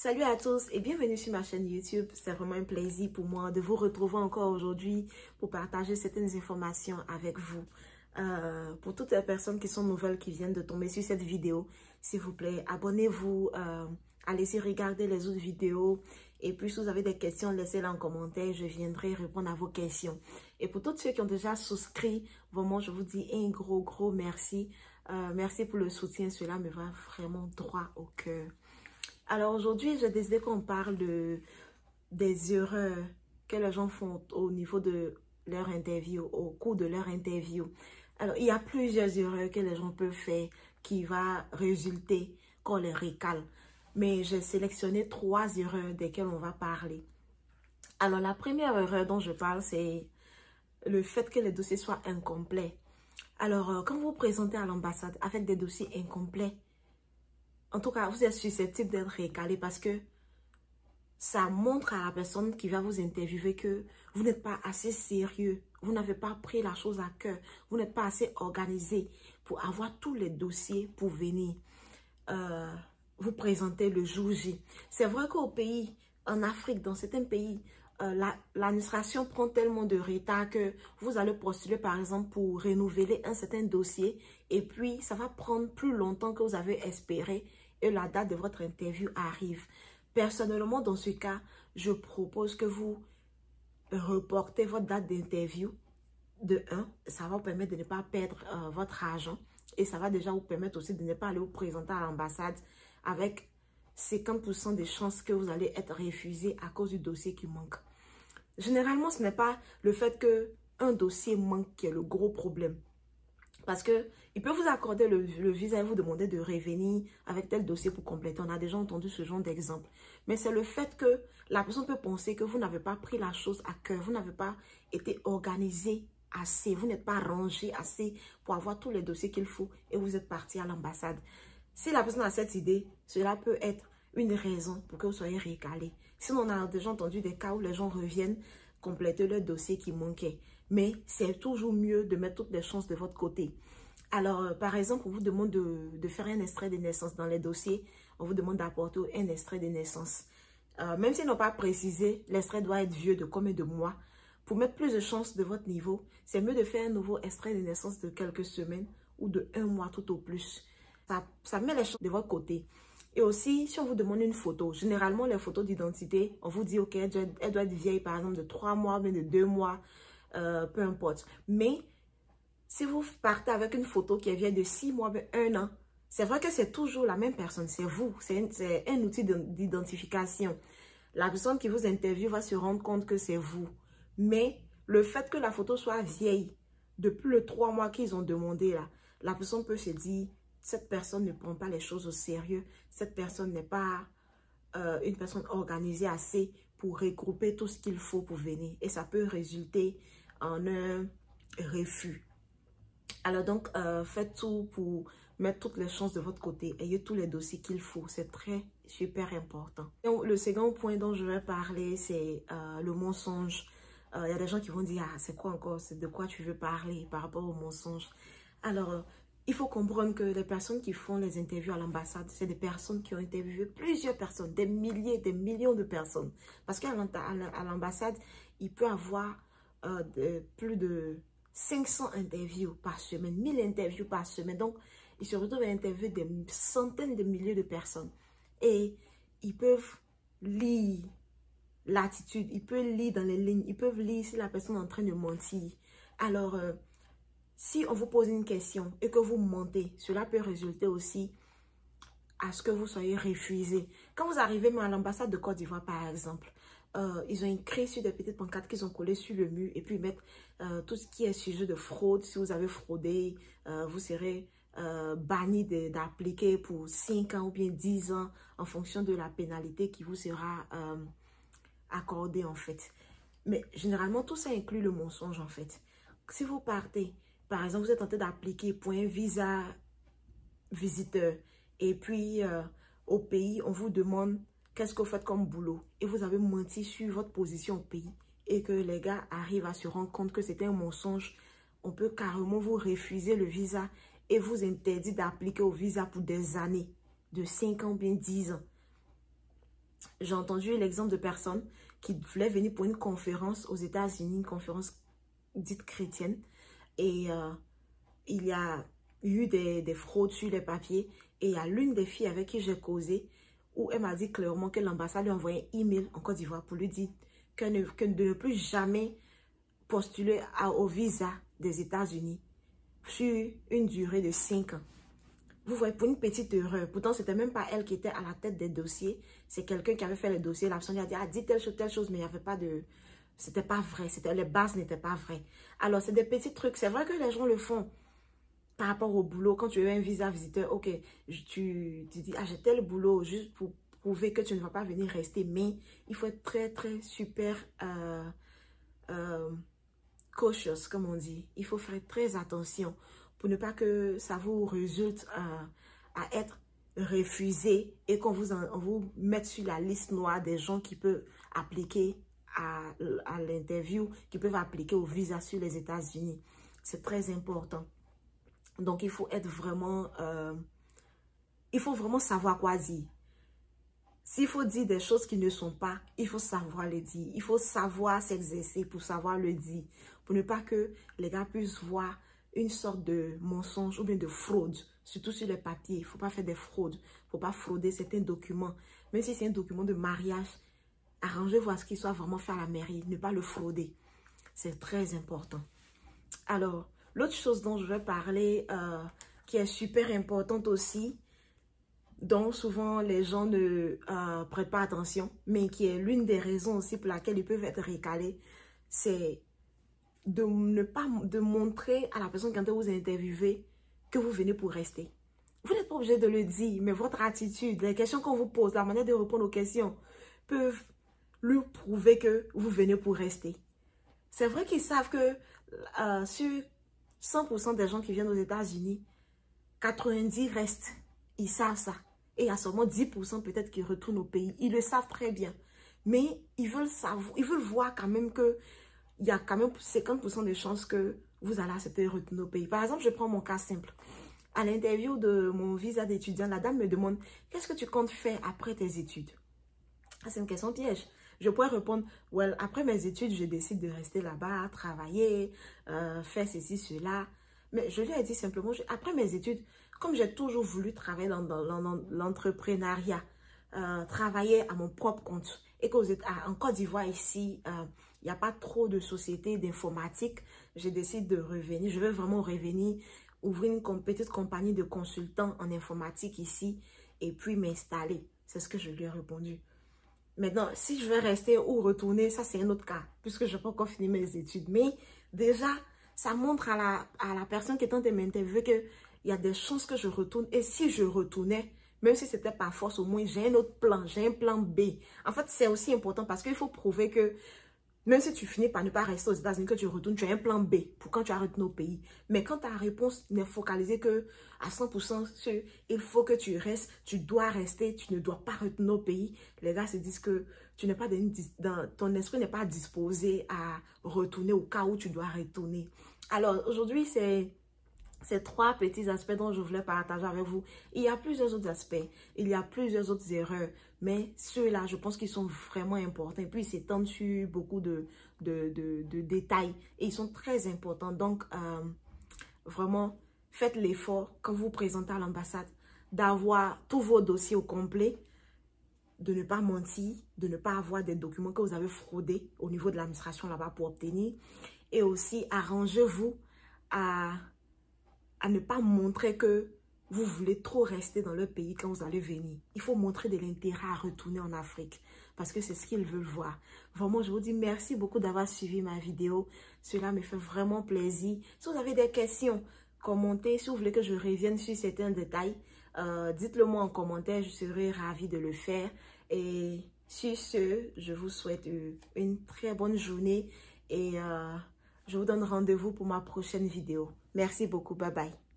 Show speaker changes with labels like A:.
A: Salut à tous et bienvenue sur ma chaîne YouTube. C'est vraiment un plaisir pour moi de vous retrouver encore aujourd'hui pour partager certaines informations avec vous. Pour toutes les personnes qui sont nouvelles, qui viennent de tomber sur cette vidéo, s'il vous plaît, abonnez-vous, allez-y regarder les autres vidéos. Et puis, si vous avez des questions, laissez-les en commentaire. Je viendrai répondre à vos questions. Et pour tous ceux qui ont déjà souscrit, vraiment, je vous dis un gros merci. Merci pour le soutien. Cela me va vraiment droit au cœur. Alors aujourd'hui, j'ai décidé qu'on parle des erreurs que les gens font au niveau de leur interview, au cours de leur interview. Alors, il y a plusieurs erreurs que les gens peuvent faire qui va résulter qu'on les recale. Mais j'ai sélectionné 3 erreurs desquelles on va parler. Alors, la première erreur dont je parle, c'est le fait que les dossiers soient incomplets. Alors, quand vous vous présentez à l'ambassade avec des dossiers incomplets, en tout cas, vous êtes susceptible d'être recalé parce que ça montre à la personne qui va vous interviewer que vous n'êtes pas assez sérieux. Vous n'avez pas pris la chose à cœur. Vous n'êtes pas assez organisé pour avoir tous les dossiers pour venir vous présenter le jour J. C'est vrai qu'au pays, en Afrique, dans certains pays, l'administration prend tellement de retard que vous allez postuler par exemple pour renouveler un certain dossier et puis ça va prendre plus longtemps que vous avez espéré et la date de votre interview arrive. Personnellement, dans ce cas, je propose que vous reportez votre date d'interview de 1. Ça va vous permettre de ne pas perdre votre argent et ça va déjà vous permettre aussi de ne pas aller vous présenter à l'ambassade avec 50% des chances que vous allez être refusé à cause du dossier qui manque. Généralement, ce n'est pas le fait qu'un dossier manque qui est le gros problème. Parce qu'il peut vous accorder le visa et vous demander de revenir avec tel dossier pour compléter. On a déjà entendu ce genre d'exemple. Mais c'est le fait que la personne peut penser que vous n'avez pas pris la chose à cœur. Vous n'avez pas été organisé assez. Vous n'êtes pas rangé assez pour avoir tous les dossiers qu'il faut et vous êtes parti à l'ambassade. Si la personne a cette idée, cela peut être une raison pour que vous soyez recalé. Sinon, on a déjà entendu des cas où les gens reviennent compléter leur dossier qui manquait. Mais c'est toujours mieux de mettre toutes les chances de votre côté. Alors, par exemple, on vous demande de faire un extrait de naissance dans les dossiers. On vous demande d'apporter un extrait de naissance. Même s'ils n'ont pas précisé, l'extrait doit être vieux de combien de mois. Pour mettre plus de chances de votre niveau, c'est mieux de faire un nouveau extrait de naissance de quelques semaines ou de 1 mois tout au plus. Ça met les chances de votre côté. Et aussi, si on vous demande une photo, généralement les photos d'identité, on vous dit, ok, elle doit être vieille par exemple de 3 mois, mais de 2 mois, peu importe. Mais si vous partez avec une photo qui est vieille de 6 mois, 1 an, c'est vrai que c'est toujours la même personne, c'est vous. C'est un outil d'identification. La personne qui vous interviewe va se rendre compte que c'est vous. Mais le fait que la photo soit vieille, depuis le 3 mois qu'ils ont demandé, là, la personne peut se dire, cette personne ne prend pas les choses au sérieux. Cette personne n'est pas une personne organisée assez pour regrouper tout ce qu'il faut pour venir. Et ça peut résulter en un refus. Alors donc, faites tout pour mettre toutes les chances de votre côté. Ayez tous les dossiers qu'il faut. C'est super important. Donc, le second point dont je vais parler, c'est le mensonge. Il y a des gens qui vont dire, ah, c'est quoi encore? C'est de quoi tu veux parler par rapport au mensonge? Alors, il faut comprendre que les personnes qui font les interviews à l'ambassade, c'est des personnes qui ont interviewé plusieurs personnes, des milliers, des millions de personnes. Parce qu'à l'ambassade, il peut y avoir plus de 500 interviews par semaine, 1000 interviews par semaine. Donc, ils se retrouvent à interviewer des centaines de milliers de personnes. Et ils peuvent lire l'attitude, ils peuvent lire dans les lignes, ils peuvent lire si la personne est en train de mentir. Alors, si on vous pose une question et que vous mentez, cela peut résulter aussi à ce que vous soyez refusé. Quand vous arrivez à l'ambassade de Côte d'Ivoire, par exemple, ils ont écrit sur des petites pancartes qu'ils ont collées sur le mur et puis ils mettent tout ce qui est sujet de fraude. Si vous avez fraudé, vous serez banni d'appliquer pour 5 ans ou bien 10 ans en fonction de la pénalité qui vous sera accordée en fait. Mais généralement, tout ça inclut le mensonge en fait. Si vous partez, par exemple, vous êtes en train d'appliquer pour un visa visiteur et puis au pays, on vous demande qu'est-ce que vous faites comme boulot et vous avez menti sur votre position au pays et que les gars arrivent à se rendre compte que c'était un mensonge, on peut carrément vous refuser le visa et vous interdire d'appliquer au visa pour des années, de 5 ans, bien 10 ans. j'ai entendu l'exemple de personnes qui voulaient venir pour une conférence aux États-Unis, une conférence dite chrétienne. Et il y a eu des fraudes sur les papiers. Et il y a l'une des filles avec qui j'ai causé, où elle m'a dit clairement que l'ambassade lui a envoyé un email en Côte d'Ivoire pour lui dire que de ne plus jamais postuler au visa des États-Unis sur une durée de 5 ans. Vous voyez, pour une petite erreur, pourtant c'était même pas elle qui était à la tête des dossiers, c'est quelqu'un qui avait fait les dossiers, la personne lui a dit, ah, dis telle chose, mais il n'y avait pas de... C'était pas vrai, les bases n'étaient pas vraies. Alors, c'est des petits trucs, c'est vrai que les gens le font par rapport au boulot. Quand tu as un visa visiteur, ok, tu dis, ah, j'ai tel boulot, juste pour prouver que tu ne vas pas venir rester, mais il faut être très, très super cautious, comme on dit. Il faut faire très attention pour ne pas que ça vous résulte à être refusé et qu'on vous mette sur la liste noire des gens qui peuvent appliquer à l'interview, qui peuvent appliquer au visa sur les États-Unis. C'est très important. Donc, il faut être vraiment... il faut vraiment savoir quoi dire. S'il faut dire des choses qui ne sont pas, il faut savoir les dire. Il faut savoir s'exercer pour savoir le dire. Pour ne pas que les gars puissent voir une sorte de mensonge ou bien de fraude, surtout sur les papiers. Il ne faut pas faire des fraudes. Il ne faut pas frauder certains documents. Même si c'est un document de mariage, arrangez-vous à ce qu'il soit vraiment fait à la mairie. Ne pas le frauder. C'est très important. Alors, l'autre chose dont je vais parler, qui est super importante aussi, dont souvent les gens ne prêtent pas attention, mais qui est l'une des raisons aussi pour laquelle ils peuvent être recalés, c'est de ne pas montrer à la personne quand vous interviewez que vous venez pour rester. Vous n'êtes pas obligé de le dire, mais votre attitude, les questions qu'on vous pose, la manière de répondre aux questions peuvent lui prouver que vous venez pour rester. C'est vrai qu'ils savent que sur 100% des gens qui viennent aux États-Unis, 90 restent. Ils savent ça. Et il y a seulement 10% peut-être qui retournent au pays. Ils le savent très bien. Mais ils veulent savoir, ils veulent voir quand même que il y a quand même 50% de chances que vous allez accepter de retourner au pays. Par exemple, je prends mon cas simple. À l'interview de mon visa d'étudiant, la dame me demande, qu'est-ce que tu comptes faire après tes études? C'est une question piège. Je pourrais répondre, well, après mes études, je décide de rester là-bas, travailler, faire ceci, cela. Mais je lui ai dit simplement, après mes études, comme j'ai toujours voulu travailler dans l'entrepreneuriat, travailler à mon propre compte, et qu'en Côte d'Ivoire ici, il n'y a pas trop de sociétés d'informatique, je décide de revenir, je veux vraiment revenir, ouvrir une petite compagnie de consultants en informatique ici, et puis m'installer. C'est ce que je lui ai répondu. Maintenant, si je vais rester ou retourner, ça c'est un autre cas, puisque je n'ai pas encore fini mes études. Mais déjà, ça montre à la personne qui est en train de m'interviewer qu'il y a des chances que je retourne. Et si je retournais, même si c'était par force, au moins j'ai un autre plan, j'ai un plan B. En fait, c'est aussi important parce qu'il faut prouver que même si tu finis par ne pas rester aux États-Unis, que tu retournes, tu as un plan B pour quand tu as retourné au pays. Mais quand ta réponse n'est focalisée que à 100% sur il faut que tu restes, tu dois rester, tu ne dois pas retourner au pays, les gars se disent que tu n'es pas ton esprit n'est pas disposé à retourner au cas où tu dois retourner. Alors aujourd'hui, c'est ces 3 petits aspects dont je voulais partager avec vous. Il y a plusieurs autres aspects, il y a plusieurs autres erreurs, mais ceux-là, je pense qu'ils sont vraiment importants. Et puis, ils s'étendent sur beaucoup de détails et ils sont très importants. Donc, vraiment, faites l'effort quand vous vous présentez à l'ambassade d'avoir tous vos dossiers au complet, de ne pas mentir, de ne pas avoir des documents que vous avez fraudés au niveau de l'administration là-bas pour obtenir. Et aussi, arrangez-vous à ne pas montrer que vous voulez trop rester dans le pays quand vous allez venir. Il faut montrer de l'intérêt à retourner en Afrique parce que c'est ce qu'ils veulent voir. Vraiment, je vous dis merci beaucoup d'avoir suivi ma vidéo. Cela me fait vraiment plaisir. Si vous avez des questions, commentez. Si vous voulez que je revienne sur certains détails, dites-le moi en commentaire. Je serai ravie de le faire. Et sur ce, je vous souhaite une très bonne journée et je vous donne rendez-vous pour ma prochaine vidéo. Merci beaucoup. Bye bye.